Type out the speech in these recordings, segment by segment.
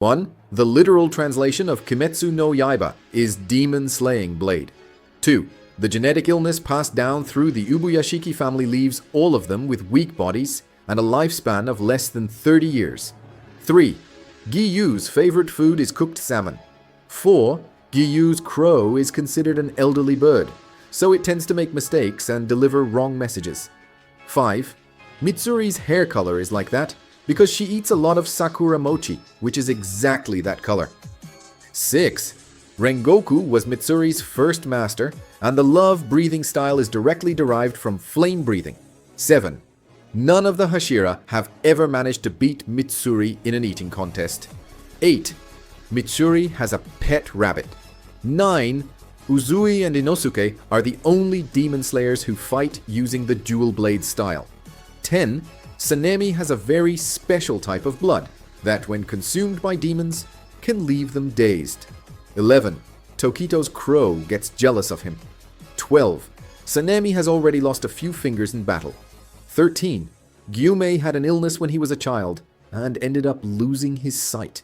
1. The literal translation of Kimetsu no Yaiba is demon-slaying blade. 2. The genetic illness passed down through the Ubuyashiki family leaves all of them with weak bodies and a lifespan of less than 30 years. 3. Giyu's favorite food is cooked salmon. 4. Giyu's crow is considered an elderly bird, so it tends to make mistakes and deliver wrong messages. 5. Mitsuri's hair color is like that because she eats a lot of sakura mochi, which is exactly that color. 6. Rengoku was Mitsuri's first master, and the love breathing style is directly derived from flame breathing. 7. None of the Hashira have ever managed to beat Mitsuri in an eating contest. 8. Mitsuri has a pet rabbit. 9. Uzui and Inosuke are the only demon slayers who fight using the dual blade style. 10. Sanemi has a very special type of blood that, when consumed by demons, can leave them dazed. 11. Tokito's crow gets jealous of him. 12. Sanemi has already lost a few fingers in battle. 13. Gyume had an illness when he was a child and ended up losing his sight.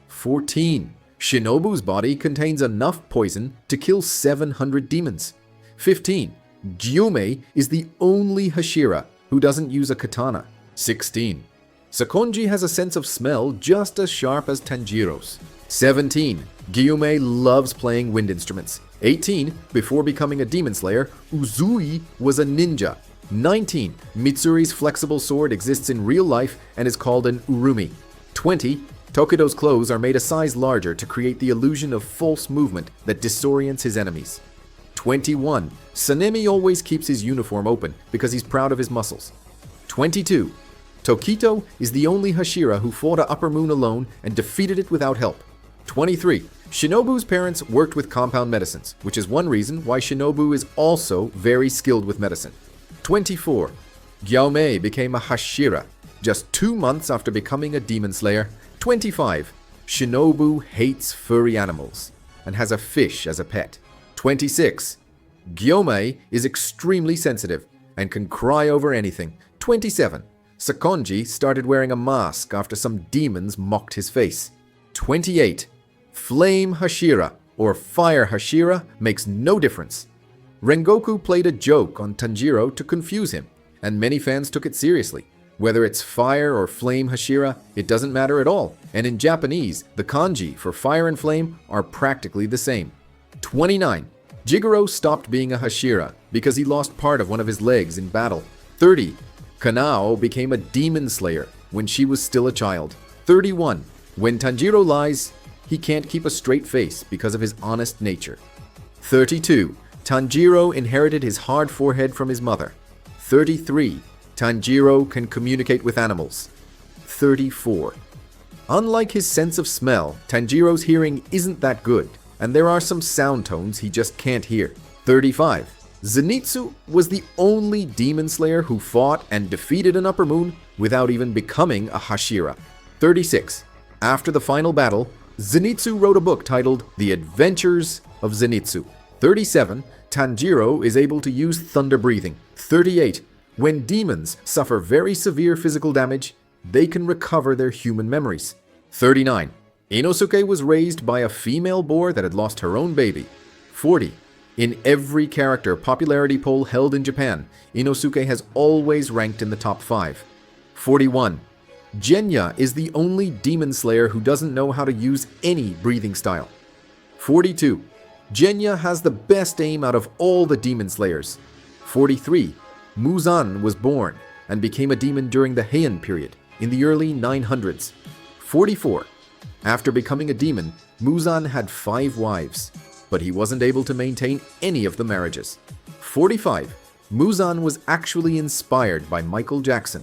14. Shinobu's body contains enough poison to kill 700 demons. 15. Gyume is the only Hashira who doesn't use a katana. 16. Sakonji has a sense of smell just as sharp as Tanjiro's. 17. Gyume loves playing wind instruments. 18. Before becoming a demon slayer, Uzui was a ninja. 19. Mitsuri's flexible sword exists in real life and is called an urumi. 20. Tokito's clothes are made a size larger to create the illusion of false movement that disorients his enemies. 21. Sanemi always keeps his uniform open because he's proud of his muscles. 22. Tokito is the only Hashira who fought a upper moon alone and defeated it without help. 23. Shinobu's parents worked with compound medicines, which is one reason why Shinobu is also very skilled with medicine. 24. Gyaume became a Hashira just 2 months after becoming a demon slayer. 25. Shinobu hates furry animals and has a fish as a pet. 26. Gyome is extremely sensitive and can cry over anything. 27. Sakonji started wearing a mask after some demons mocked his face. 28. Flame Hashira or Fire Hashira makes no difference. Rengoku played a joke on Tanjiro to confuse him, and many fans took it seriously. Whether it's Fire or Flame Hashira, it doesn't matter at all, and in Japanese, the kanji for fire and flame are practically the same. 29. Jigoro stopped being a Hashira because he lost part of one of his legs in battle. 30. Kanao became a demon slayer when she was still a child. 31. When Tanjiro lies, he can't keep a straight face because of his honest nature. 32. Tanjiro inherited his hard forehead from his mother. 33. Tanjiro can communicate with animals. 34. Unlike his sense of smell, Tanjiro's hearing isn't that good, and there are some sound tones he just can't hear. 35. Zenitsu was the only demon slayer who fought and defeated an upper moon without even becoming a Hashira. 36. After the final battle, Zenitsu wrote a book titled The Adventures of Zenitsu. 37. Tanjiro is able to use thunder breathing. 38. When demons suffer very severe physical damage, they can recover their human memories. 39. Inosuke was raised by a female boar that had lost her own baby. 40. In every character popularity poll held in Japan, Inosuke has always ranked in the top 5. 41. Genya is the only demon slayer who doesn't know how to use any breathing style. 42. Genya has the best aim out of all the demon slayers. 43. Muzan was born and became a demon during the Heian period in the early 900s. 44. After becoming a demon, Muzan had 5 wives, but he wasn't able to maintain any of the marriages. 45. Muzan was actually inspired by Michael Jackson.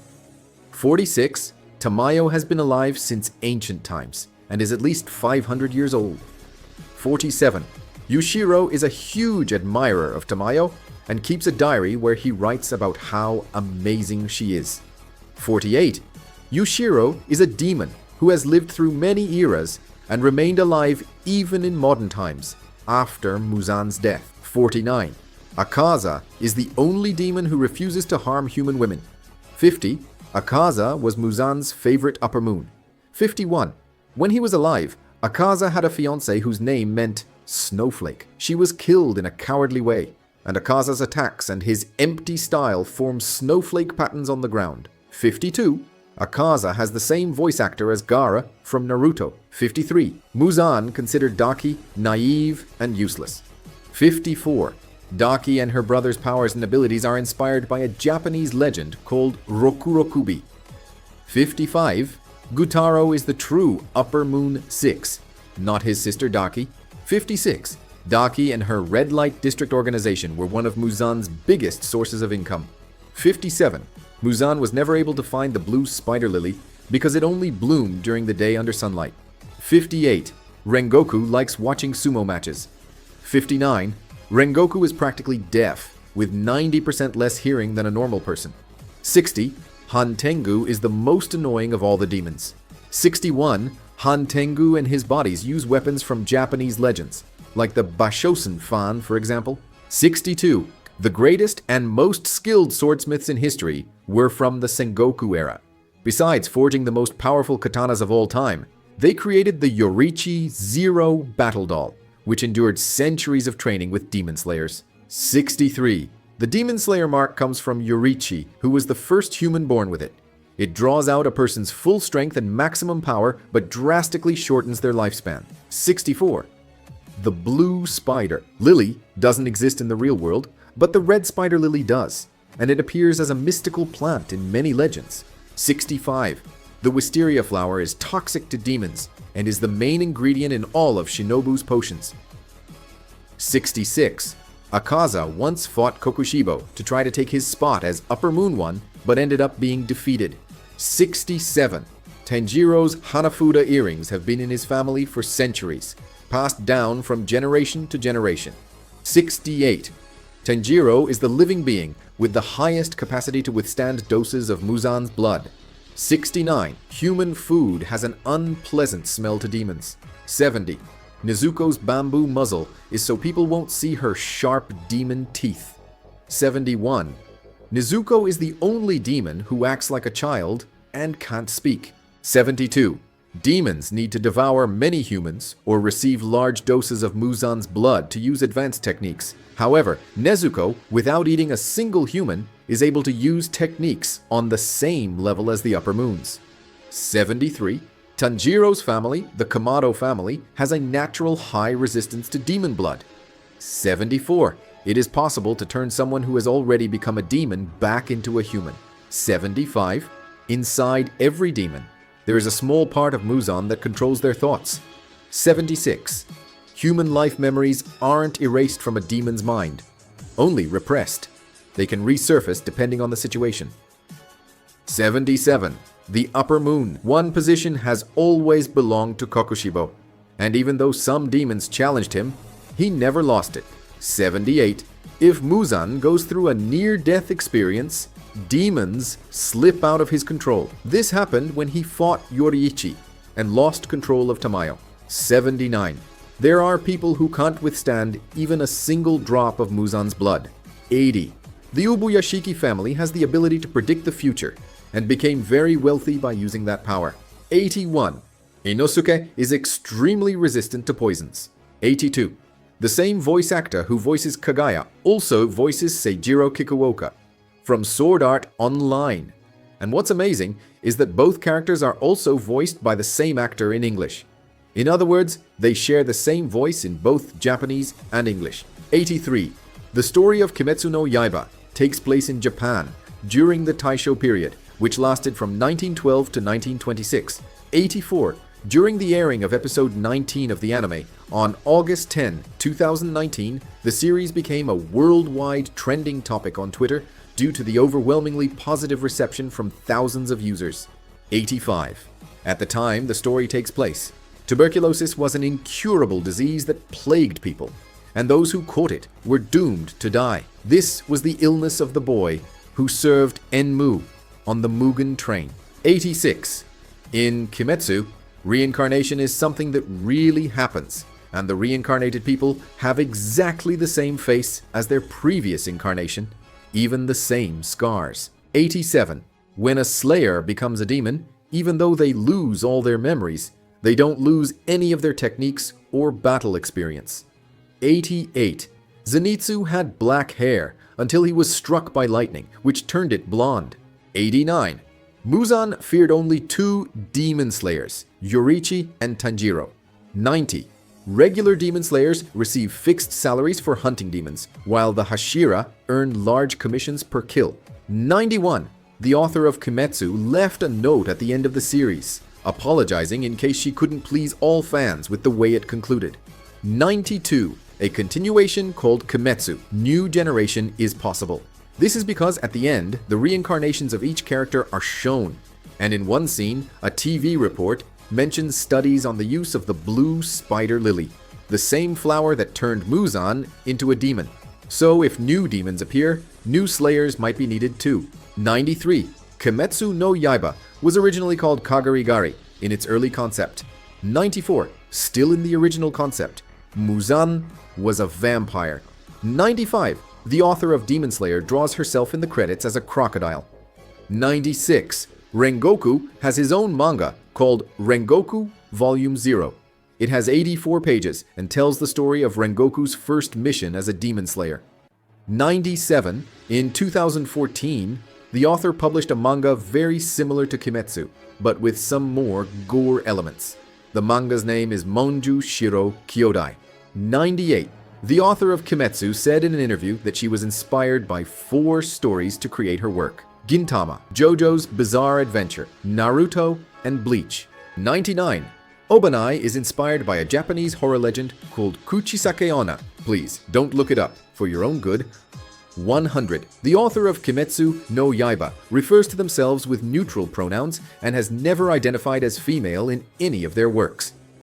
46. Tamayo has been alive since ancient times and is at least 500 years old. 47. Yushiro is a huge admirer of Tamayo and keeps a diary where he writes about how amazing she is. 48. Yushiro is a demon who has lived through many eras and remained alive even in modern times after Muzan's death. 49. Akaza is the only demon who refuses to harm human women. 50. Akaza was Muzan's favorite upper moon. 51. When he was alive, Akaza had a fiancée whose name meant snowflake. She was killed in a cowardly way, and Akaza's attacks and his empty style form snowflake patterns on the ground. 52. Akaza has the same voice actor as Gaara from Naruto. 53. Muzan considered Daki naive and useless. 54. Daki and her brother's powers and abilities are inspired by a Japanese legend called Rokurokubi. 55. Gutaro is the true Upper Moon 6, not his sister Daki. 56. Daki and her Red Light District organization were one of Muzan's biggest sources of income. 57. Muzan was never able to find the blue spider lily because it only bloomed during the day under sunlight. 58. Rengoku likes watching sumo matches. 59. Rengoku is practically deaf, with 90% less hearing than a normal person. 60. Han Tengu is the most annoying of all the demons. 61. Han Tengu and his bodies use weapons from Japanese legends, like the Bashosen fan, for example. 62. The greatest and most skilled swordsmiths in history were from the Sengoku era. Besides forging the most powerful katanas of all time, they created the Yoriichi Zero Battle Doll, which endured centuries of training with demon slayers. 63. The demon slayer mark comes from Yoriichi, who was the first human born with it. It draws out a person's full strength and maximum power, but drastically shortens their lifespan. 64. The blue spider lily doesn't exist in the real world, but the red spider lily does, and it appears as a mystical plant in many legends. 65. The wisteria flower is toxic to demons and is the main ingredient in all of Shinobu's potions. 66. Akaza once fought Kokushibo to try to take his spot as Upper Moon One, but ended up being defeated. 67. Tanjiro's Hanafuda earrings have been in his family for centuries, passed down from generation to generation. 68. Tanjiro is the living being with the highest capacity to withstand doses of Muzan's blood. 69. Human food has an unpleasant smell to demons. 70. Nezuko's bamboo muzzle is so people won't see her sharp demon teeth. 71. Nezuko is the only demon who acts like a child and can't speak. 72. Demons need to devour many humans or receive large doses of Muzan's blood to use advanced techniques. However, Nezuko, without eating a single human, is able to use techniques on the same level as the Upper Moons. 73. Tanjiro's family, the Kamado family, has a natural high resistance to demon blood. 74. It is possible to turn someone who has already become a demon back into a human. 75. Inside every demon, there is a small part of Muzan that controls their thoughts. 76. Human life memories aren't erased from a demon's mind, only repressed. They can resurface depending on the situation. 77. The Upper Moon One position has always belonged to Kokushibo, and even though some demons challenged him, he never lost it. 78. If Muzan goes through a near-death experience, demons slip out of his control. This happened when he fought Yoriichi and lost control of Tamayo. 79. There are people who can't withstand even a single drop of Muzan's blood. 80. The Ubuyashiki family has the ability to predict the future and became very wealthy by using that power. 81. Inosuke is extremely resistant to poisons. 82. The same voice actor who voices Kagaya also voices Seijiro Kikuoka from Sword Art Online. And what's amazing is that both characters are also voiced by the same actor in English. In other words, they share the same voice in both Japanese and English. 83. The story of Kimetsu no Yaiba takes place in Japan during the Taisho period, which lasted from 1912 to 1926. 84. During the airing of episode 19 of the anime, on August 10, 2019, the series became a worldwide trending topic on Twitter due to the overwhelmingly positive reception from thousands of users. 85. At the time the story takes place, tuberculosis was an incurable disease that plagued people, and those who caught it were doomed to die. This was the illness of the boy who served Enmu on the Mugen train. 86. In Kimetsu, reincarnation is something that really happens, and the reincarnated people have exactly the same face as their previous incarnation, even the same scars. 87. When a slayer becomes a demon, even though they lose all their memories, They don't lose any of their techniques or battle experience. 88. Zenitsu had black hair until he was struck by lightning, which turned it blonde. 89. Muzan feared only two demon slayers, Yorichi and Tanjiro. 90. Regular demon slayers receive fixed salaries for hunting demons, while the Hashira earn large commissions per kill. 91. The author of Kimetsu left a note at the end of the series, apologizing in case she couldn't please all fans with the way it concluded. 92. A continuation called Kimetsu, New Generation is possible. This is because at the end, the reincarnations of each character are shown, and in one scene, a TV report mentions studies on the use of the blue spider lily, the same flower that turned Muzan into a demon. So if new demons appear, new slayers might be needed too. 93. Kimetsu no Yaiba was originally called Kagarigari in its early concept. 94. Still in the original concept, Muzan was a vampire. 95. The author of Demon Slayer draws herself in the credits as a crocodile. 96. Rengoku has his own manga called Rengoku Volume 0. It has 84 pages and tells the story of Rengoku's first mission as a demon slayer. 97. In 2014, the author published a manga very similar to Kimetsu, but with some more gore elements. The manga's name is Monju Shiro Kyodai. 98. The author of Kimetsu said in an interview that she was inspired by 4 stories to create her work: Gintama, JoJo's Bizarre Adventure, Naruto, and Bleach. 99. Obanai is inspired by a Japanese horror legend called Kuchisake Onna. Please, don't look it up, for your own good. 100. The author of Kimetsu no Yaiba refers to themselves with neutral pronouns and has never identified as female in any of their works.